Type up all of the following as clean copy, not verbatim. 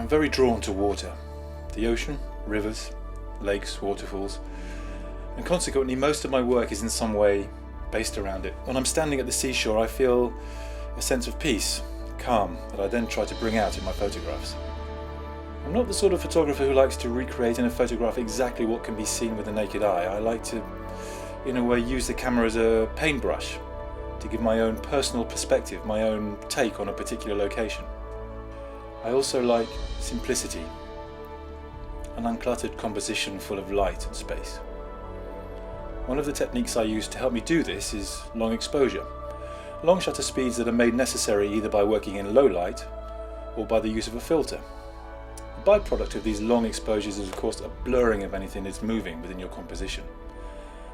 I'm very drawn to water, the ocean, rivers, lakes, waterfalls, and consequently most of my work is in some way based around it. When I'm standing at the seashore, I feel a sense of peace, calm, that I then try to bring out in my photographs. I'm not the sort of photographer who likes to recreate in a photograph exactly what can be seen with the naked eye. I like to, in a way, use the camera as a paintbrush to give my own personal perspective, my own take on a particular location. I also like simplicity, an uncluttered composition full of light and space. One of the techniques I use to help me do this is long exposure, long shutter speeds that are made necessary either by working in low light or by the use of a filter. The byproduct of these long exposures is of course a blurring of anything that's moving within your composition,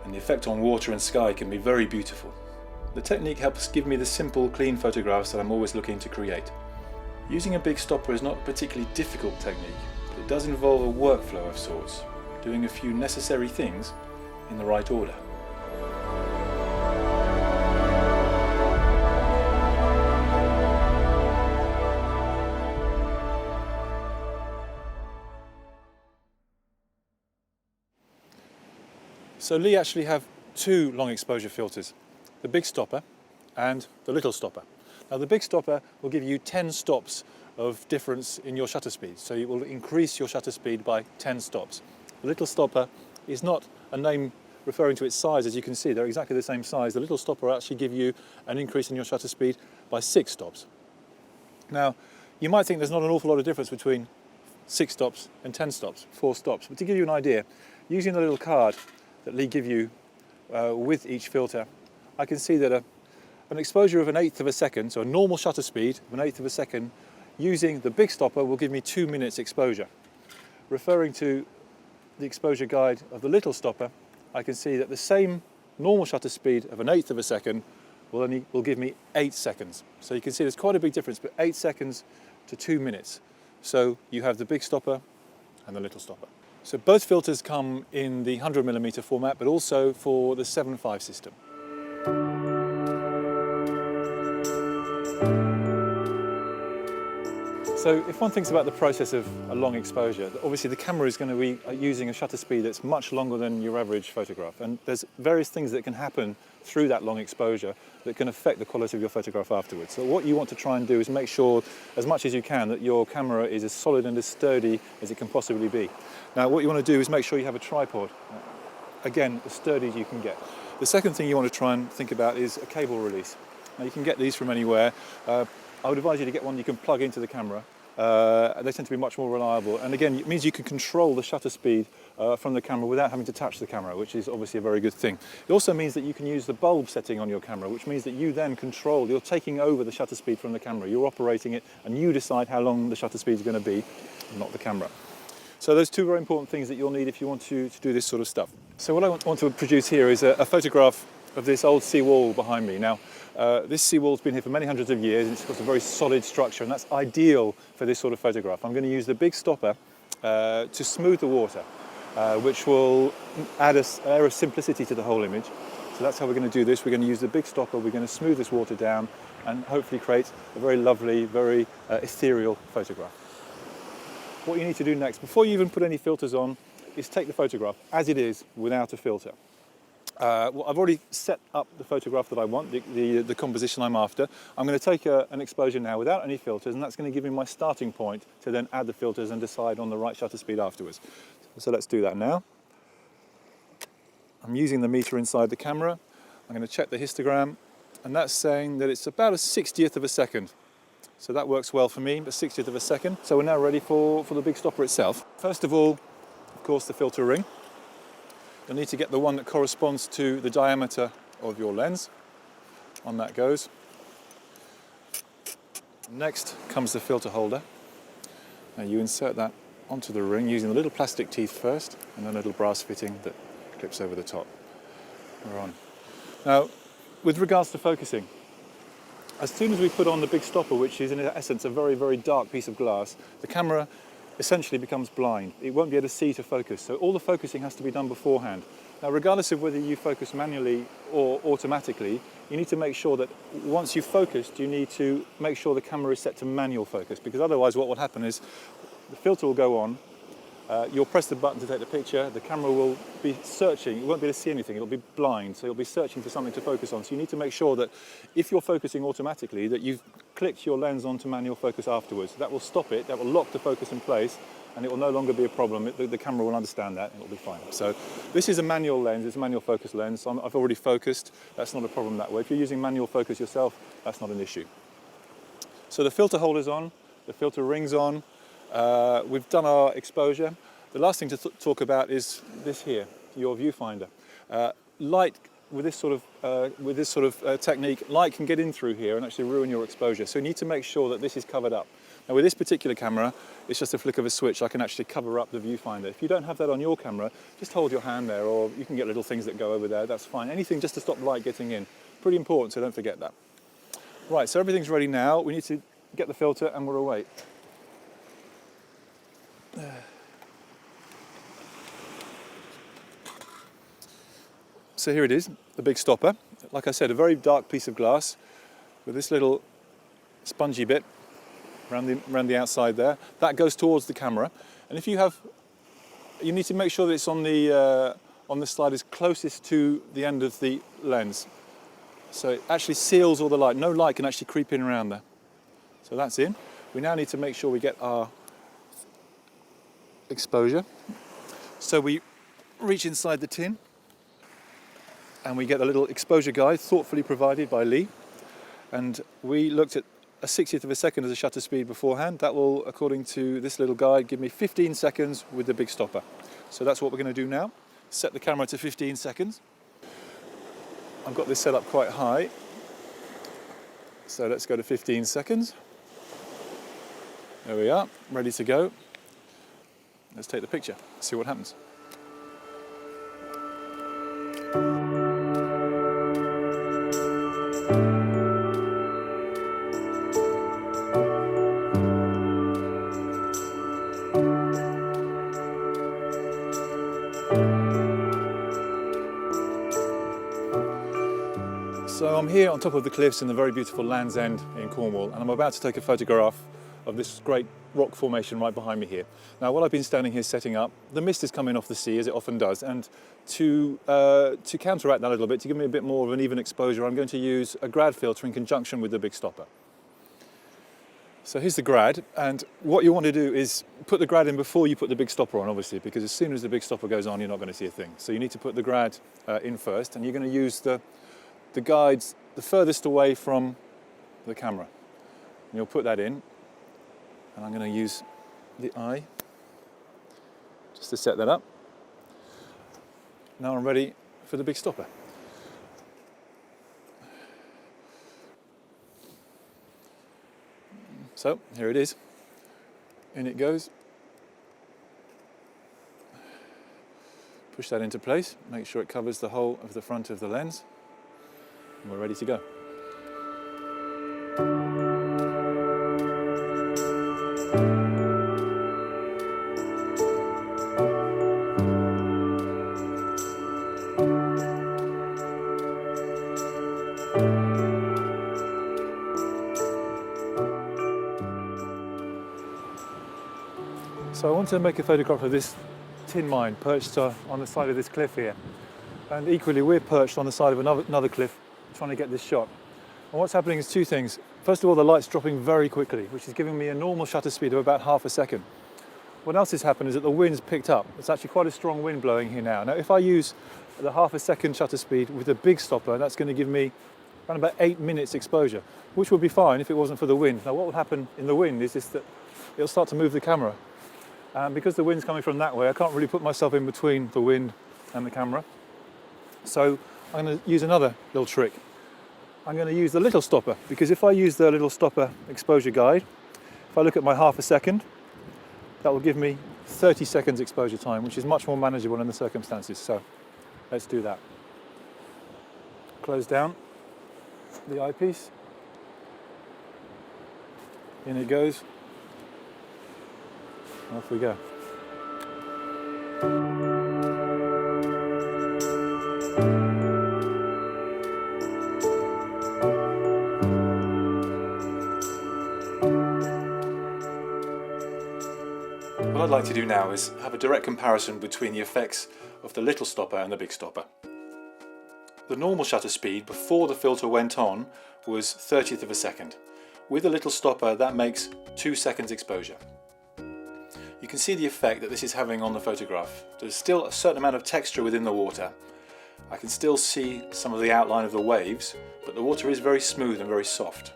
and the effect on water and sky can be very beautiful. The technique helps give me the simple, clean photographs that I'm always looking to create. Using a big stopper is not a particularly difficult technique, but it does involve a workflow of sorts, doing a few necessary things in the right order. So Lee actually have two long exposure filters, the big stopper and the little stopper. Now the big stopper will give you 10 stops of difference in your shutter speed, so it will increase your shutter speed by 10 stops. The little stopper is not a name referring to its size. As you can see, they're exactly the same size. The little stopper will actually give you an increase in your shutter speed by 6 stops. Now you might think there's not an awful lot of difference between 6 stops and 10 stops, 4 stops, but to give you an idea, using the little card that Lee give you with each filter, I can see that an exposure of 1/8 of a second, so a normal shutter speed of 1/8 of a second, using the big stopper will give me 2 minutes exposure. Referring to the exposure guide of the little stopper, I can see that the same normal shutter speed of 1/8 of a second will give me 8 seconds. So you can see there's quite a big difference, but 8 seconds to 2 minutes. So you have the big stopper and the little stopper. So both filters come in the 100mm format, but also for the 7.5 system. So if one thinks about the process of a long exposure, obviously the camera is going to be using a shutter speed that's much longer than your average photograph, and there's various things that can happen through that long exposure that can affect the quality of your photograph afterwards. So what you want to try and do is make sure as much as you can that your camera is as solid and as sturdy as it can possibly be. Now what you want to do is make sure you have a tripod, again as sturdy as you can get. The second thing you want to try and think about is a cable release. Now you can get these from anywhere. I would advise you to get one you can plug into the camera. They tend to be much more reliable, and again it means you can control the shutter speed from the camera without having to touch the camera, which is obviously a very good thing. It also means that you can use the bulb setting on your camera, which means that you then control, you're taking over the shutter speed from the camera, you're operating it and you decide how long the shutter speed is going to be, not the camera. So those two very important things that you'll need if you want to do this sort of stuff. So what I want to produce here is a photograph of this old seawall behind me. Now this seawall's been here for many hundreds of years and it's got a very solid structure, and that's ideal for this sort of photograph. I'm going to use the big stopper to smooth the water, which will add an air of simplicity to the whole image. So that's how we're going to do this. We're going to use the big stopper, we're going to smooth this water down and hopefully create a very lovely, very ethereal photograph. What you need to do next, before you even put any filters on, is take the photograph as it is without a filter. Well, I've already set up the photograph that I want, the composition I'm after. I'm going to take an exposure now without any filters, and that's going to give me my starting point to then add the filters and decide on the right shutter speed afterwards. So let's do that now. I'm using the meter inside the camera. I'm going to check the histogram, and that's saying that it's about a 60th of a second. So that works well for me, a 60th of a second. So we're now ready for the big stopper itself. First of all, of course, the filter ring. You'll need to get the one that corresponds to the diameter of your lens. On that goes. Next comes the filter holder. Now you insert that onto the ring using the little plastic teeth first, and then a little brass fitting that clips over the top. We're on. Now, with regards to focusing, as soon as we put on the big stopper, which is in essence a very, very dark piece of glass, the camera essentially becomes blind. It won't be able to see to focus, so all the focusing has to be done beforehand. Now, regardless of whether you focus manually or automatically, you need to make sure that once you've focused, you need to make sure the camera is set to manual focus, because otherwise what will happen is the filter will go on. You'll press the button to take the picture. The camera will be searching. It won't be able to see anything. It'll be blind, so it'll be searching for something to focus on. So you need to make sure that if you're focusing automatically, that you've clicked your lens onto manual focus afterwards. That will stop it. That will lock the focus in place, and it will no longer be a problem. The camera will understand that, and it'll be fine. So this is a manual lens. It's a manual focus lens. I've already focused. That's not a problem that way. If you're using manual focus yourself, that's not an issue. So the filter holder's on. The filter ring's on. We've done our exposure. The last thing to talk about is this here, your viewfinder. Light with this sort of technique, light can get in through here and actually ruin your exposure. So you need to make sure that this is covered up. Now with this particular camera, it's just a flick of a switch. I can actually cover up the viewfinder. If you don't have that on your camera, just hold your hand there, or you can get little things that go over there. That's fine. Anything just to stop light getting in. Pretty important, so don't forget that. Right, so everything's ready now. We need to get the filter and we'll await. So here it is, the big stopper. Like I said, a very dark piece of glass with this little spongy bit around the outside there. That goes towards the camera. And if you need to make sure that it's on the sliders closest to the end of the lens. So it actually seals all the light. No light can actually creep in around there. So that's in. We now need to make sure we get our exposure. So we reach inside the tin and we get a little exposure guide thoughtfully provided by Lee. And we looked at a 60th of a second as a shutter speed beforehand. That will, according to this little guide, give me 15 seconds with the big stopper. So that's what we're going to do now. Set the camera to 15 seconds. I've got this set up quite high. So let's go to 15 seconds. There we are, ready to go. Let's take the picture, see what happens. So I'm here on top of the cliffs in the very beautiful Land's End in Cornwall, and I'm about to take a photograph of this great rock formation right behind me here. Now, while I've been standing here setting up, the mist is coming off the sea, as it often does, and to counteract that a little bit, to give me a bit more of an even exposure, I'm going to use a grad filter in conjunction with the big stopper. So here's the grad, and what you want to do is put the grad in before you put the big stopper on, obviously, because as soon as the big stopper goes on, you're not going to see a thing. So you need to put the grad in first, and you're going to use the guides the furthest away from the camera. And you'll put that in, and I'm going to use the eye just to set that up. Now I'm ready for the big stopper. So here it is. In it goes. Push that into place, make sure it covers the whole of the front of the lens, and we're ready to go. So I want to make a photograph of this tin mine perched on the side of this cliff here. And equally, we're perched on the side of another cliff trying to get this shot. And what's happening is two things. First of all, the light's dropping very quickly, which is giving me a normal shutter speed of about half a second. What else has happened is that the wind's picked up. It's actually quite a strong wind blowing here now. Now, if I use the half a second shutter speed with a big stopper, that's going to give me around about 8 minutes exposure, which would be fine if it wasn't for the wind. Now, what will happen in the wind is that it'll start to move the camera. Because the wind's coming from that way, I can't really put myself in between the wind and the camera. So I'm going to use another little trick. I'm going to use the little stopper, because if I use the little stopper exposure guide, if I look at my half a second, that will give me 30 seconds exposure time, which is much more manageable in the circumstances. So let's do that. Close down the eyepiece. In it goes. Off we go. What I'd like to do now is have a direct comparison between the effects of the little stopper and the big stopper. The normal shutter speed before the filter went on was 1/30th of a second. With a little stopper, that makes 2 seconds exposure. You can see the effect that this is having on the photograph. There's still a certain amount of texture within the water. I can still see some of the outline of the waves, but the water is very smooth and very soft.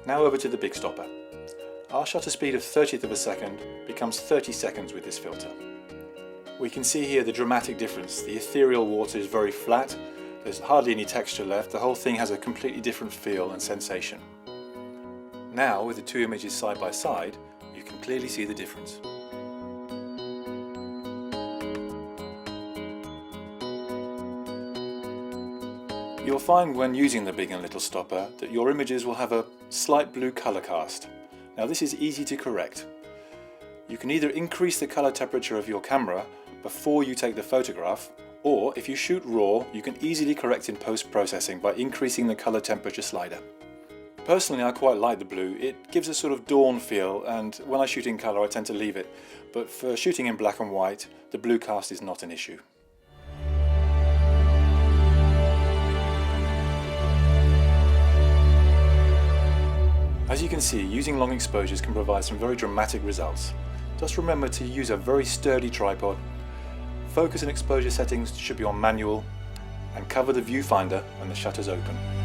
Now over to the big stopper. Our shutter speed of 1/30th of a second becomes 30 seconds with this filter. We can see here the dramatic difference. The ethereal water is very flat, there's hardly any texture left, the whole thing has a completely different feel and sensation. Now, with the two images side by side, you can clearly see the difference. You'll find when using the big and little stopper that your images will have a slight blue colour cast. Now this is easy to correct. You can either increase the colour temperature of your camera before you take the photograph, or if you shoot raw, you can easily correct in post-processing by increasing the colour temperature slider. Personally, I quite like the blue. It gives a sort of dawn feel, and when I shoot in colour I tend to leave it, but for shooting in black and white, the blue cast is not an issue. As you can see, using long exposures can provide some very dramatic results. Just remember to use a very sturdy tripod, focus and exposure settings should be on manual, and cover the viewfinder when the shutter's open.